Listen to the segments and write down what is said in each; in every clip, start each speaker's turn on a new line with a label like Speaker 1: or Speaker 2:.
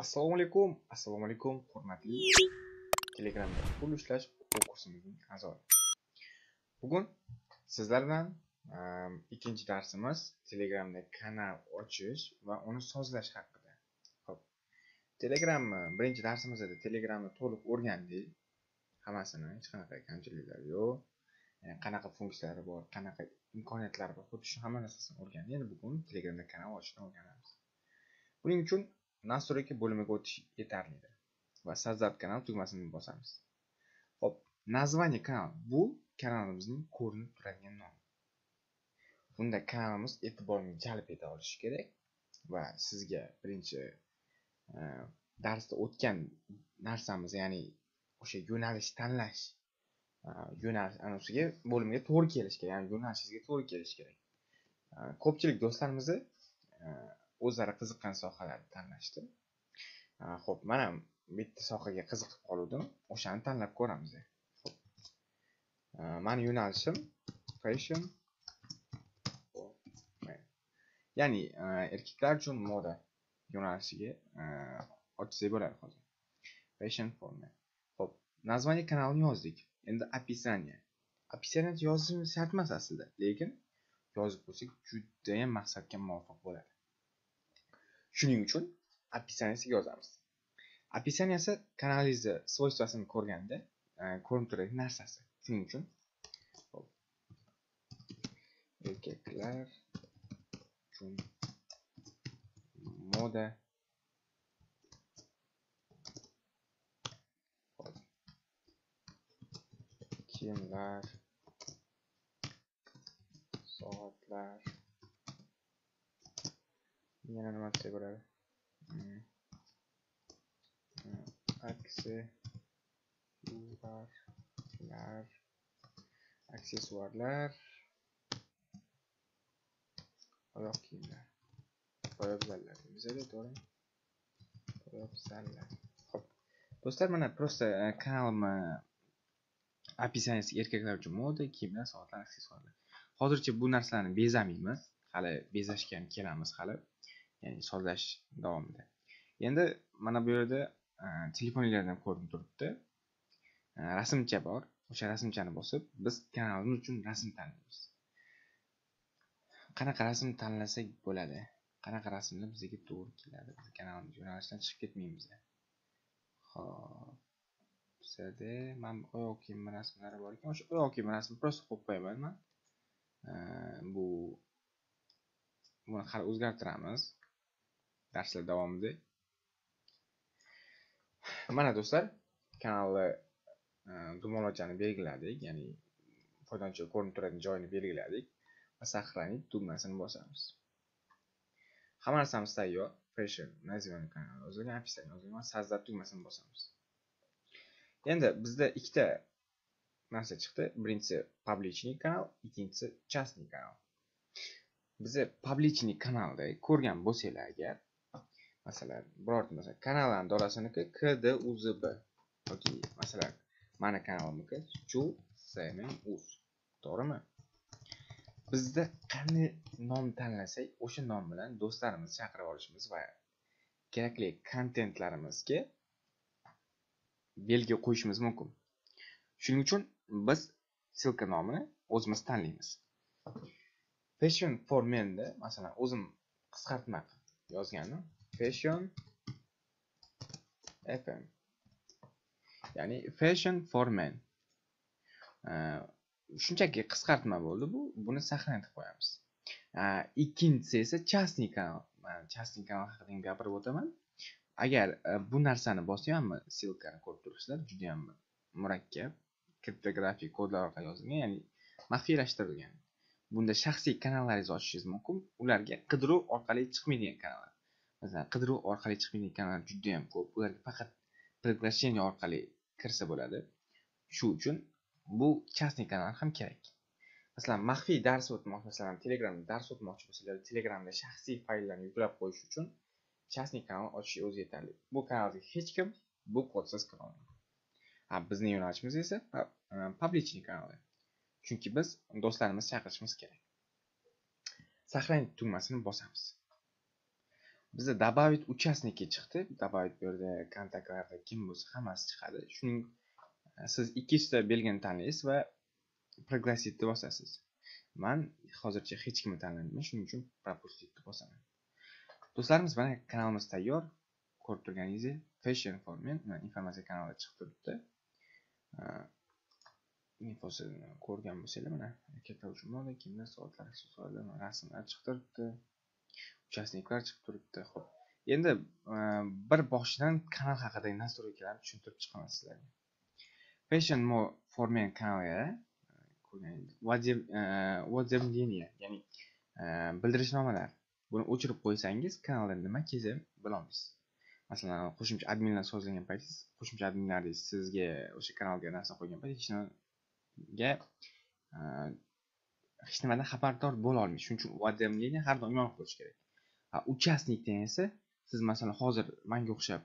Speaker 1: Assalomu alaykum, hurmatli Telegramda pul ishlash o'quv kursimizning a'zolari. Bugun sizlar bilan ikkinchi darsimiz Telegramda kanal ochish va uni sozlash haqida. Xo'p, Telegramni birinchi darsimizda Telegramni to'liq o'rgandik. Hammasini, hech qanaqa kamchiliklar yo'q. Qanaqa funksiyalari bor, qanaqa imkoniyatlari bor, xuddi shu hamma narsasini o'rgandik. Endi bugun Telegramda kanal ochishni o'rganamiz. Buning uchun nastroyka bo'limiga o'tish yetarlidir va sozdать kanal tugmasini bosamiz. Xo'p, naзвание kanal bu kanalimizning ko'rinib turadigan nomi. Bunda kanalimiz e'tiborini jalb eta olishi kerak va sizga birinchi darsda o'tgan narsamiz, ya'ni o'sha yo'nalish tanlash yo'nalish anosiga bo'limiga to'g'ri kelish kerak, ya'ni yo'nalishingizga to'g'ri kelish kerak. Ko'pchilik do'stlarimiz o'zlari qiziqqan sohalarni tanlashdi. Xo'p, mana bitta sohaga qiziqib qoldim, o'shani tanlab ko'ramiz. Xo'p. Meni yo'nalishim fashion, ya'ni erkaklar uchun moda yo'nalishiga ochsak bo'ladi hozir. Fashion for men. Xo'p, naзвание kanalni yozdik. Endi описание. Описание yozishimiz shart emas aslida, lekin yozib qo'ysak juda ham maqsadga muvofiq bo'ladi. Shuning uchun описаниesiga yozamiz. Описание esa kanalingizni svoystvasini ko'rganda ko'rinib turadigan narsasi. Shuning uchun erkaklar uchun moda kiyimlar, soatlar, yana nima desa bo'ladi? Aksessuarlar, oyoq kiyimlar, poyabzallar. Bizada to'g'ri? Poyabzallar. Xo'p. Do'stlar, mana просто kanalimni описаниesi erkaklar uchun moda, kiyimlar, soatlar, aksessuarlar. Hozircha bu narsalarni bezamaymiz. Hali bezashga ham kelamiz hali. Ya'ni sozlash davomida. Endi mana bu yerda telefoningizdan ko'rinib turibdi. Rasmcha bor. O'sha rasmchani bosib, biz kanalimiz uchun rasm tanlaymiz. Qanaqa rasm tanlasak bo'ladi? Qanaqa rasmlar bizga to'g'ri keladi? Biz kanalimiz yo'nalishdan chiqib ketmaymiz. Xo'p. Bizda men oyoq kiyim rasmlari bor ekan. O'sha oyoq kiyim rasmini prosta qo'yib qo'yaman men. Buni hali o'zgartiramiz darslar davomida. Mana do'stlar, kanalni dumalochani belgiladik, ya'ni foydalanuvchiga ko'rinib turadigan joyini belgiladik va сохранить tugmasini bosamiz. Hamma narsamiz tayyor. Fashion, naзвание kanal yozilgan, описание yozilgan, soздать tugmasini bosamiz. Endi bizda ikkita narsa chiqdi. Birinchisi publichniy kanal, ikkinchisi частный kanal. Bizni publichniy kanalda ko'rgan bo'lsanglar agar, masalan, birorta masalan kanallarning dorasiniki KDUZB yoki masalan mana kanalimniki ChuSemenUz. To'g'rimi? Bizda qanday nom tanlasak, o'sha nom bilan do'stlarimizni chaqirib olishimiz va kerakli kontentlarimizga belgi qo'yishimiz mumkin. Shuning uchun biz silka nomini o'zimiz tanlaymiz. Fashion for men da masalan o'zim qisqartma yozganim Fashion FM. Ya'ni Fashion for men. Shunchaki qisqartma bo'ldi bu. Buni saqlanib qo'yamiz. Ikkinchisi esa частный kanal. Men частный kanal haqida gapirib o'taman. Agar bu narsani bosyapman, silkani ko'rib turibsizlar, juda ham murakkab, kriptografik kodlar orqali yozilgan, ya'ni maxfiylashtirilgan. Bunda shaxsiy kanallaringizni ochishingiz mumkin. Ularga qidiruv orqali chiqmaydigan kanallar. Masalan, qidiruv orqali chiqmaydigan kanallar juda ham ko'p. Ularga faqat приглашение orqali kirsa bo'ladi. Shu uchun bu частный kanal ham kerak. Masalan, maxfiy dars o'tmoqchi, masalan, Telegramda dars o'tmoqchi bo'lsalar, Telegramda shaxsiy fayllarni yuklab qo'yish uchun частный kanal ochish o'zi yetarli. Bu kanalga hech kim bu kodsiz kira olmaydi. Bizning yo'nalishimiz esa publichniy kanal. Chunki biz do'stlarimizni chaqirishimiz kerak. Saqlanib tugmasini bosamiz. bizda добавить участникka chiqdi. Добавить bu yerda kontaktlarda kim bo'lsa hammasi chiqadi. Shuning siz ikkita belgini tanlaysiz va progressivni bosasiz. Men hozircha hech kimni tanlamayman, shuning uchun propustitni bosaman. Do'stlarimiz, mana kanalimiz tayyor. Ko'rib turganingizdek, Fashion Formen informatsiya kanalida chiqib turibdi. Infosini ko'rgan bo'lsanglar, mana katta jurnalda kimlar soatlar, aksesuarlar, rasmlar chiqib turibdi. Uchastniklar chiqib turibdi. Xo'p. Endi bir boshidan kanal haqidagi nastroykalarni tushuntirib chiqaman sizlarga. Fashion Formen kanaliga уведомление, ya'ni bildirishnomalar. Buni o'chirib qo'ysangiz, kanalda nima kezib bilamiz. Masalan, qo'shimcha adminlar sozlagan paytingiz, qo'shimcha adminlar sizga o'sha kanalga narsa qo'ygan payt hech nimadan xabardor bo'la olmaysiz. Shuning uchun уведомление har doim yonib qo'yish kerak. Uchastnikdan esa siz masalan hozir menga o'xshab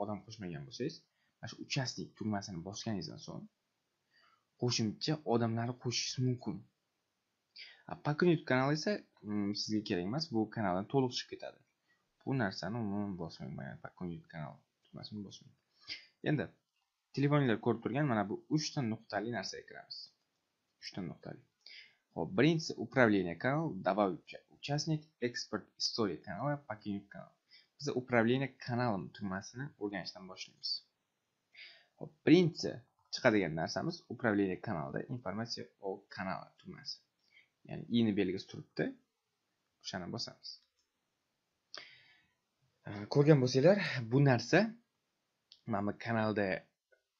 Speaker 1: odam qo'shmagan bo'lsangiz, mana shu uchastnik tugmasini bosganingizdan so'ng qo'shimcha odamlarni qo'shishingiz mumkin. Pakunit kanal esa sizga kerak emas, bu kanaldan to'liq chiqib ketadi. Bu narsani umuman bosmayman, Pakunit kanal tugmasini bosmayman. Endi telefoningizda ko'rib turgan mana bu 3 ta nuqtali narsaga kiramiz. 3 ta nuqtali. Xo'p, birinchisi управление kanal, добавить участник, export история kanal va Pakunit kanal. Biz управление kanal tugmasini o'rganishdan boshlaymiz. Xo'p, birinchisi chiqadigan narsamiz управление kanalda informatsiya o kanal tugmasi. Ya'ni i'ni belgisi turibdi. O'shani bosamiz. Ko'rgan bo'lsanglar, bu narsa mana bu kanalda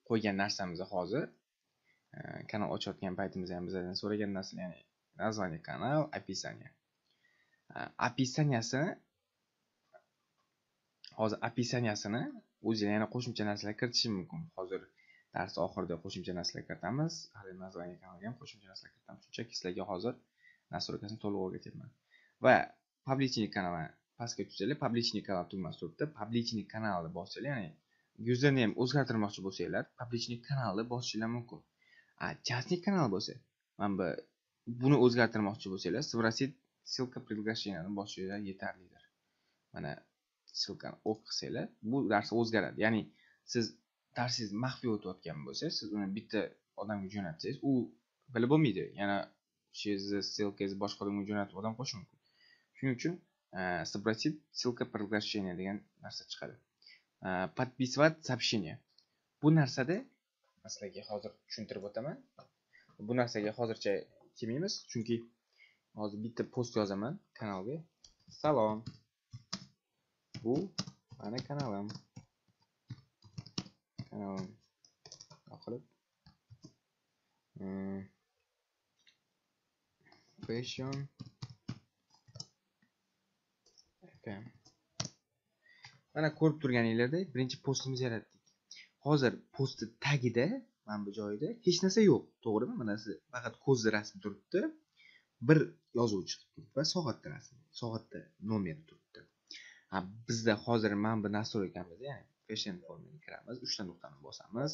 Speaker 1: qo'ygan narsamiz hozir. Kanal ochayotgan paytimizda ham bizdan so'ragan narsa, ya'ni название kanal, описание. Описаниесini hozir описаниесini o'zi yana qo'shimcha narsalar kiritish mumkin. Hozir dars oxirida qo'shimcha narsalar kiritamiz. Hali название kanalga ham qo'shimcha narsalar kiritamiz. Shunchaki sizlarga hozir nastroykasini to'liq o'rgatyapman. Va publichniy kanalni pastga tushsanglar, publichniy kanal tugmasi turibdi. Publichniy kanalni bossanglar, ya'ni username o'zgartirmoqchi bo'lsanglar, publichniy kanalni bosishinglar mumkin. Частный kanal bo'lsa, mana buni o'zgartirmoqchi bo'lsanglar, сбросить ссылка приглашениyani bosishinglar yetarlidir. Mana ссылкani o'qisanglar, bu narsa o'zgaradi. Ya'ni siz darsingiz maxfiy o'tayotgan bo'lsa, siz uni bitta odamga jo'natsangiz, u bilib bo'lmaydi. Yana sizni ссылканgizni boshqa odamga jo'natib odam qo'shish mumkin. Shuning uchun сбросить ссылка приглашения degan narsa chiqadi. Подписывать сообщение. Bu narsada sizlarga hozir tushuntirib o'taman. Bu narsaga hozircha kelmaymiz, chunki hozir bitta post yozaman kanalga. Salom. Bu mana kanalim. Qilib Fashion FM. Mana ko'rib turganinglardek, birinchi postimizni yaratdik. Hozir postni tagida, mana bu joyda hech narsa yo'q, to'g'rimi? Mana siz faqat ko'zni rasmi turibdi. Bir yozuvchi turibdi va soatda rasmi, soatda nomeri turibdi. Bizda hozir mana bu nastroykamizda, ya'ni Fashion Formga kiramiz, 3 ta nuqtani bosamiz,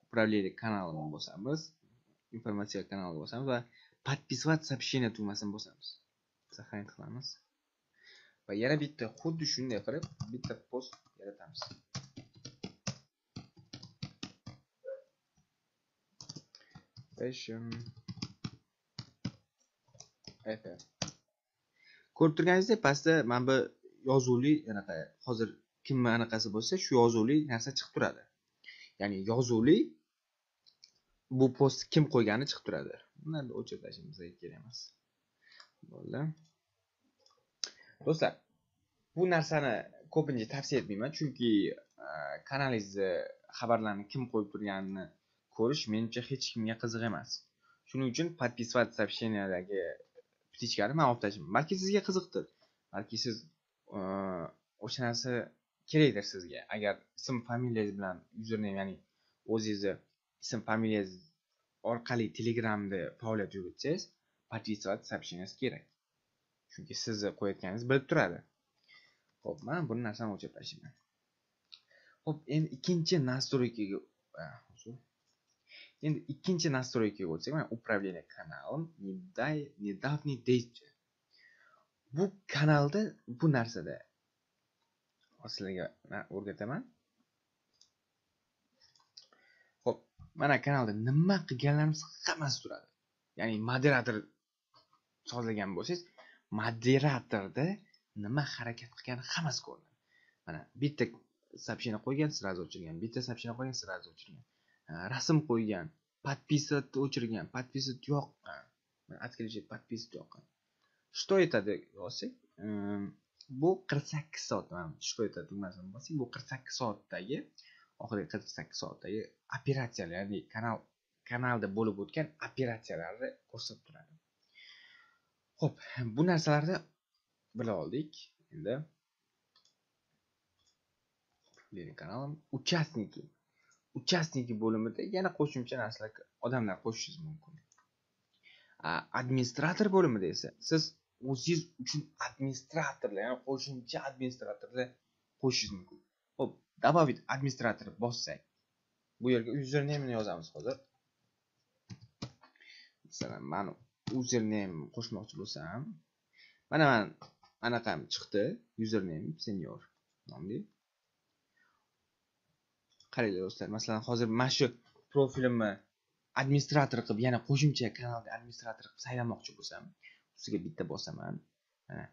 Speaker 1: управление kanalini bosamiz, informatsiya kanalini bosamiz va подписывать сообщение tugmasini bosamiz. Saqlanib qilamiz. Va yana bitta xuddi shunday qilib bitta post yaratamiz. Fashion FM. Ko'rib turganingizdek, pastda mana bu yozuvli anaqa, hozir kimni anaqasi bo'lsa, shu yozuvli narsa chiqib turadi. Ya'ni yozuvli bu post kim qo'ygani chiqib turadi. Buni o'chirib tashlashimizga kerak emas. Bo'ldi. Do'stlar, bu narsani ko'pincha tavsiya etmayman, chunki kanalingizni xabarlarni kim qo'yib turganini ko'rish menimcha hech kimga qiziq emas. Shuning uchun подписывать сообщениядagi птичкani men olib tashlamayman. Balki sizga qiziqdir. Balki siz o'sha narsa kerakdir sizga. Agar ism familiyangiz bilan username, ya'ni o'zingizni ism familiyangiz orqali Telegramda faoliyat yuritsangiz, подписывать сообщениyangiz kerak. Chunki sizni qo'yayotganingizni bilib turadi. Xo'p, men bu narsani o'chirib tashlayman. Xo'p, endi ikkinchi настройкаga o'tsak, mana управление каналом, недавние действия. Bu kanalda bu narsada Sizlarga o'rgataman. Xo'p, mana kanalda nima qilganlarimiz hammasi turadi. Ya'ni moderator sozlagan bo'lsangiz, moderatorda nima harakat qilgani hammasi ko'rinadi. Mana bitta сообщение qo'ygan, сразу o'chirgan, bitta сообщение qo'ygan, сразу o'chirgan. Rasm qo'ygan, подписывать o'chirgan, подписывать yoqqan. Отключить подписывать yoqqan. Что это desak, bu 48 soat. Что это tugmasini bosing, bu 48 soatdagi, oxirgi 48 soatdagi operatsiyalar, ya'ni kanalda bo'lib o'tgan operatsiyalarni ko'rsatib turadi. Xo'p, bu narsalarni bila oldik. Endi mening kanalim uchastniki bo'limida yana qo'shimcha narsalar, odamlar qo'shishingiz mumkin. Administrator bo'limida esa siz o'zingiz uchun administratorlar, ya'ni qo'shimcha administratorlar qo'shishingiz mumkin. Xo'p, добавить administrator bossak, bu yerga username yozamiz hozir. Masalan, men username qo'shmoqchi bo'lsam, mana anaqam chiqdi, username senior nomli. Qaranglar do'stlar, masalan, hozir mana shu profilimni administrator qilib, yana qo'shimcha kanalda administrator qilib saylamoqchi bo'lsam, ustiga bitta bosaman. Mana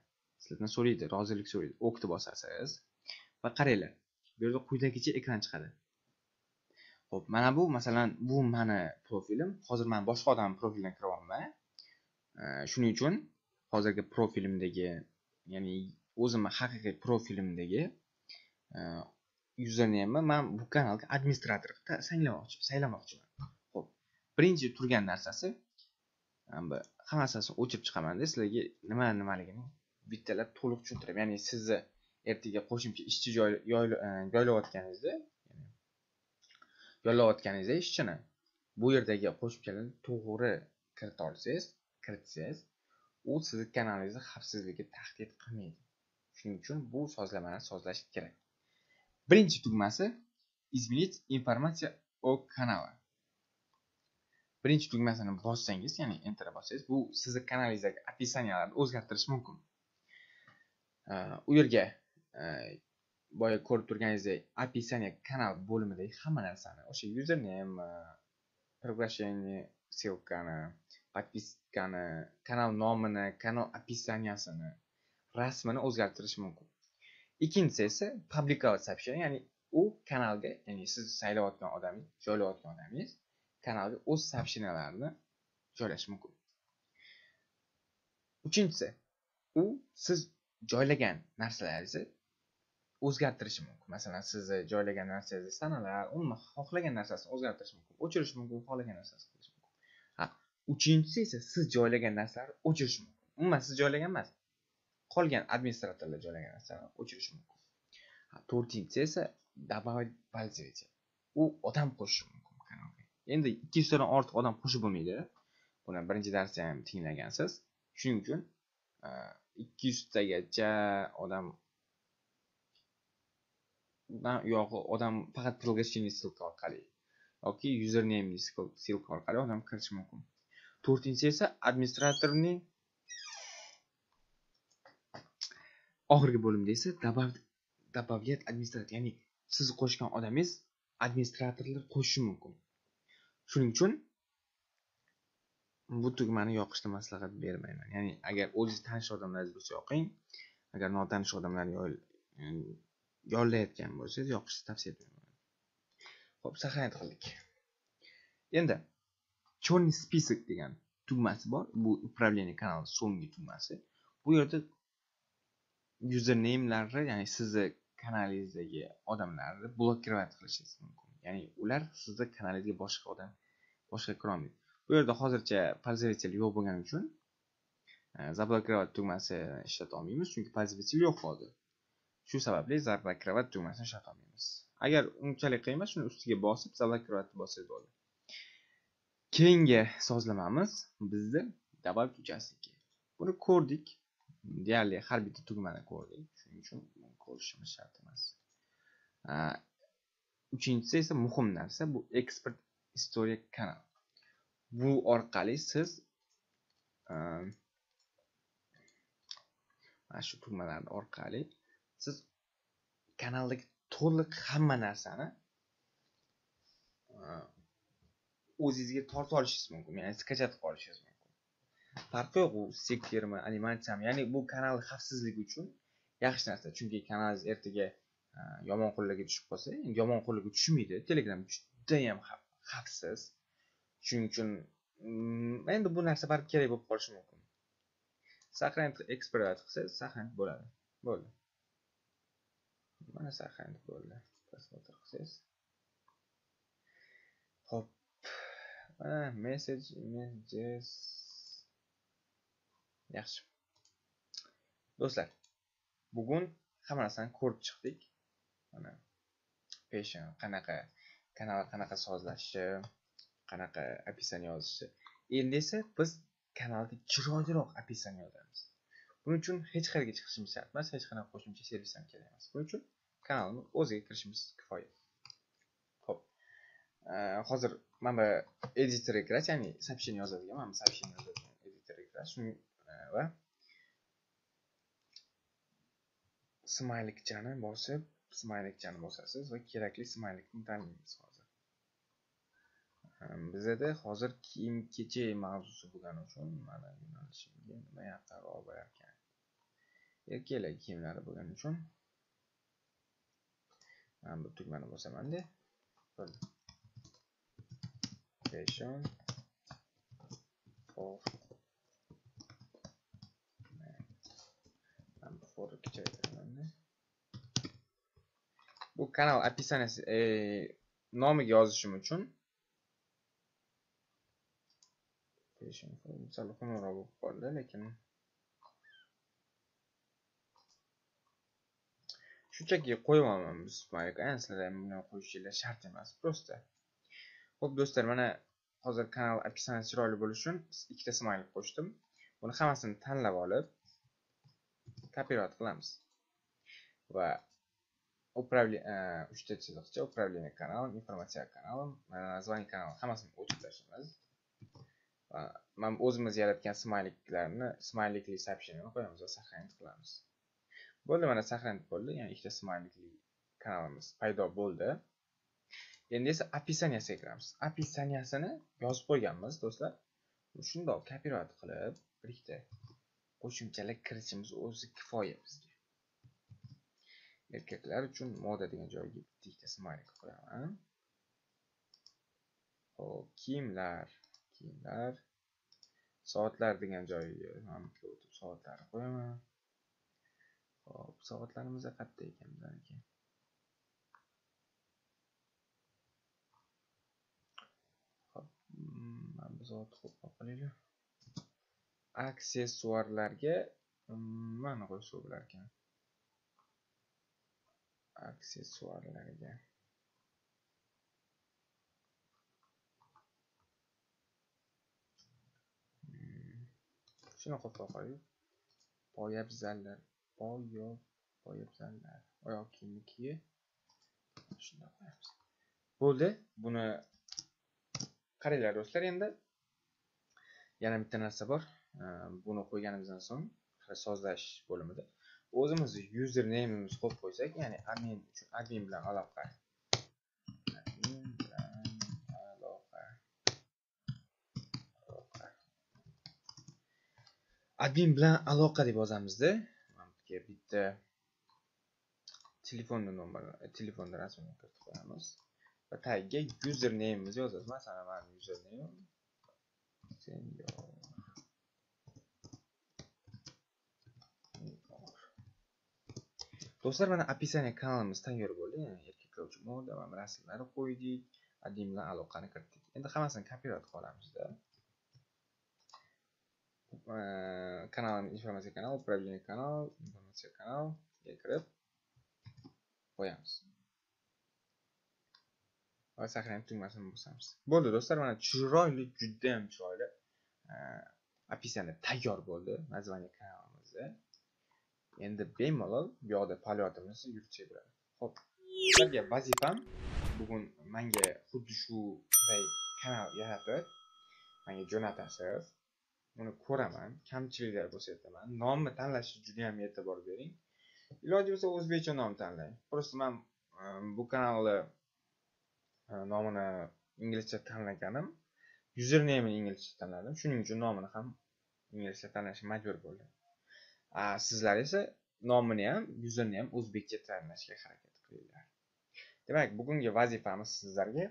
Speaker 1: sizlardan so'raydi, rozilik so'raydi. O'qni bosasiz va qaranglar, bu yerda quyidagicha ekran chiqadi. Xo'p, mana bu masalan, bu meni profilim. Hozir men boshqa odam profilidan kiryapman. Shuning uchun hozirgi profilimdagi, ya'ni o'zimning haqiqiy profilimdagi username men bu kanalga administrator qilib saylamoqchiman. Xo'p, birinchi turgan narsasi, hammasini o'chirib chiqaman-da, sizlarga nimaligini bittalab to'liq tushuntiraman. Ya'ni sizni ertaga qo'shimcha ishchi yo'llayotganingizda ishchini bu yerdagi qo'shimchalarni to'g'ri kiritsangiz, u sizning kanalingizni xavfsizligiga tahdid qilmaydi. Shuning uchun bu sozlamani sozlash kerak. Birinchi tugmasi изменить информация о канале. Birinchi tugmasini bossangiz, ya'ni enter bossangiz, bu sizning kanalingizdagi описанияларni o'zgartirish mumkin. U yerga boya ko'rib turganingizdek, описание kanal bo'limidagi hamma narsani, o'sha username, приглашение, ссылкani, подпискani, kanal nomini, kanal описаниясini, rasmini o'zgartirish mumkin. Ikkinchisi esa publikovать сообщение, ya'ni u kanalga, ya'ni siz saylayotgan odamingiz, joylayotgan odamingiz kanalga o'z сообщенияларni joylash mumkin. Uchinchisi, u siz joylagan narsalaringizni o'zgartirishi mumkin. Masalan, siz joylagan narsangizni sanalar, umuman xohlagan narsasini o'zgartirish mumkin, o'chirish mumkin, xohlagan narsasini qilish mumkin. Uchinchisi esa siz joylagan narsalarni o'chirish mumkin. Umuman siz joylagan emas, qolgan administratorlar joylagan narsalarni o'chirish mumkin. To'rtinchisi esa добавить пользователя. U odam qo'shish mumkin kanalga. Endi 200 tadan ortiq odam qo'shib bo'lmaydi. Buni birinchi darsda ham tinglagansiz. Shuning uchun 200 tagacha odam odam faqat приглашение ссылка orqali yoki username ссылка orqali odam kirishi mumkin. To'rtinchisi esa administratorning oxirgi bo'limda esa добавлять administrator, ya'ni siz qo'shgan odamingiz administratorlar qo'shishi mumkin. Shuning uchun bu tugmani yoqishni maslahat bermayman. Ya'ni agar o'zingiz tanish odamlaringiz bo'lsa yoqing, agar notanish odamlarni yollayotgan bo'lsangiz yoqishni tavsiya etaman. Xo'p, сохранить qildik. Endi черный список degan tugmasi bor. Bu управление kanali so'nggi tugmasi. Bu yerda username'larni, ya'ni sizning kanalingizdagi odamlarni blokirovать qilishingiz mumkin. Ya'ni ular sizning kanalingizga boshqa kira olmaydi. Bu yerda hozircha пользователь yo'q bo'lgani uchun zablokировать tugmasi ishlata olmaymiz, chunki пользователь yo'q hozir. Shu sababli zablokировать tugmasini ishlata olmaymiz. Agar unchalik qiyin emas, shuni ustiga bosib zablokировать bossangiz bo'ladi. Keyingi sozlamamiz bizda добавить участники. Buni ko'rdik. Deyarli har bitta tugmani ko'rdik. Shuning uchun ko'rishimiz shart emas. Uchinchisi esa muhim narsa, bu export historia kanal. Bu orqali siz mana shu tugmalar orqali siz kanaldagi to'liq hamma narsani o'zingizga tortib olishingiz mumkin, ya'ni skachatib olishingiz mumkin. Farqi yo'q u stikermi, animatsiyami, ya'ni bu kanal xavfsizligi uchun yaxshi narsa. Chunki kanalingiz ertaga yomon qo'llarga tushib qolsa, yomon qo'llarga tushmaydi. Telegram juda ham xavfsiz. Shuning uchun endi bu narsa baribir kerak bo'lib qolishi mumkin. Saqlanib eksport qilsangiz saqlanib bo'ladi. Bo'ldi. Mana saqlanib bo'ldi. Prasмотр qilsangiz. Xo'p. Mana messages. Yaxshi. Do'stlar, bugun hamma narsani ko'rib chiqdik. Mana passion qanaqa, kanal qanaqa sozlashi, qanaqa описание yozishi. Endi esa biz kanalga chiroyliroq описание yozamiz. Buning uchun hech qayerga chiqishimiz shart emas, hech qanaqa qo'shimcha servis ham kerak emas. Buning uchun kanalni o'ziga kirishimiz kifoya. Xo'p. Hozir mana editorga kirash, ya'ni сообщение yozadigan, mana сообщение yozadigan editorga kirash va smaylikchani bosib, smaylikchani bosasiz va kerakli smaylikni tanlaymiz hozir. Bizda hozir kiyim-kechak mavzusi bo'lgani uchun mana yo'nalishimga nima yoqaroq bo'lar ekan. Erkaklar kiyimlari bo'lgani uchun mana bu tugmani bosaman-da. Fashion for for kichaytiraman-da. Bu kanal описаниеsi nomiga yozishim uchun fashion for misol xunroq bo'lib qoldi, lekin shunchaki qo'yaman bu smaylik. Sizlar ham buni qo'yishinglar shart emas, prosta. Xo'p do'stlar, mana hozir kanal описаниеsi chiroyli bo'lishi uchun ikkita smaylik qo'shdim. Buni hammasini tanlab olib kopировать qilamiz. Va uchta chiziqcha, управление каналом, informatsiya kanalim, название kanali hammasini o'chirib tashlaymiz. Va men o'zimiz yaratgan smaylikli сообщениeni qo'yamiz va saqlanib qilamiz. Bo'ldi, mana saqlanib bo'ldi. Ya'ni ikkita smaylikli kanalimiz paydo bo'ldi. Endi esa описаниеsiga kiramiz. Описаниесini yozib qo'yganmiz, do'stlar. Shundoq kopировать qilib, bir ikkita qo'shimchalar kiritishimiz o'zi kifoya bizga. Erkaklar uchun moda degan joyga bitta smaylik qo'yaman. Xo'p, kiyimlar, soatlar degan joyga ham o'tib soatlarni qo'yaman. Xo'p, soatlarimiz qayerda ekan bizlarniki? Xo'p, mana bu soat qo'yib qo'yaylik. Aksessuarlarga mana qo'ysa bo'lar ekan. Aksessuarlarga shuni qo'yib qo'yaylik. Poyabzallar, poyabzallar, oyoq kiyimniki shunday qo'yamiz. Bo'ldi. Buni qaranglar do'stlar, endi yana bitta narsa bor. Buni qo'yganimizdan so'ng sozlash bo'limida o'zimizni username'imizni qo'yib qo'ysak, ya'ni admin bilan aloqa. Admin bilan aloqa deb yozamizda. Mana bunga bitta telefon rasmini kiritib qo'yamiz va tagga username'imizni yozamiz. Masalan, mana username Do'stlar, mana описание kanalimiz tayyor bo'ldi. Ya'ni erkaklar uchun moda va rasmlarni qo'ydik, admin bilan aloqani kiritdik. Endi hammasini kopировать qilamizda. Kanal, informatsiya kanal, управление kanal, informatsiya kanal ga kirib qo'yamiz. Va saqlanib tugmasini bosamiz. Bo'ldi do'stlar, mana chiroyli, juda ham chiroyli описание tayyor bo'ldi название kanalimizda. Endi bemalol bu yoqda faoliyatimizni yuritsak bo'ladi. Xo'p, sizlarga vazifam bugun menga xuddi shunday kanal yaratib, menga jo'natasiz. Uni ko'raman, kamchiliklar bo'lsa aytaman. Nomni tanlashga juda ham e'tibor bering. Iloji bo'lsa o'zbekcha nom tanlang. Просто men bu kanalni nomini inglizcha tanlaganim, username inglizcha tanladim. Shuning uchun nomini ham inglizcha tanlashga majbur bo'ldim. Sizlar esa nomini ham, username ham o'zbekcha tanlashga harakat qilinglar. Demak, bugungi vazifamiz sizlarga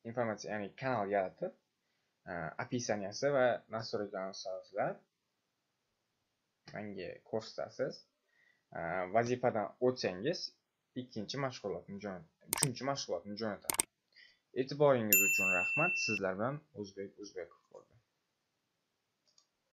Speaker 1: informatsiya, ya'ni kanal yaratib, описанияsi va настройкаlarni sozlab, menga ko'rsatasiz. Vazifadan o'tsangiz, uchinchi mashg'ulotni jo'nataman. E'tiboringiz uchun rahmat. Sizlar bilan O'zbek bo'ldi.